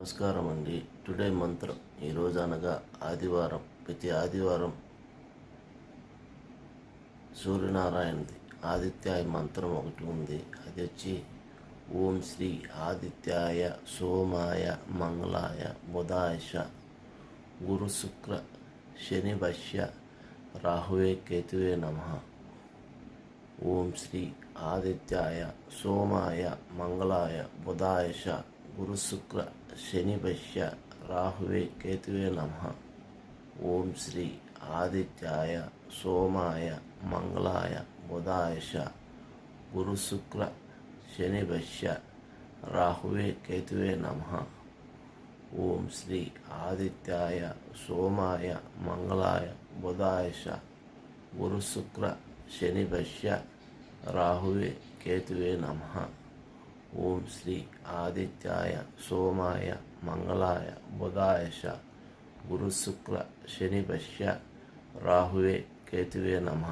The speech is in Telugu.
నమస్కారం అండి. టుడే మంత్రం ఈరోజు అనగా ఆదివారం. ప్రతి ఆదివారం సూర్యనారాయణది ఆదిత్యాయ మంత్రం ఒకటి ఉంది. అది వచ్చి ఓం శ్రీ ఆదిత్యాయ సోమాయ మంగళాయ బుధాయశ గురు శుక్ర శని భష్య రాహువే కేతువే నమః. ఓం శ్రీ ఆదిత్యాయ సోమాయ మంగళాయ బుధాయశ గురు శుక్ర శని భష్య రాహువే కేతువే నమః. ఓం శ్రీ ఆదిత్యాయ సోమాయ మంగళాయ బుధాయశ గురు శుక్ర శని భష్య రాహువే కేతువే నమః. ఓం శ్రీ ఆదిత్యాయ సోమాయ మంగళాయ బుధాయశ గురు శుక్ర శని భష్య రాహువే కేతువే నమః. ఓం శ్రీ ఆదిత్యాయ సోమాయ మంగళాయ బుధాయశ గురు శుక్ర శని భష్య రాహువే కేతువే నమః.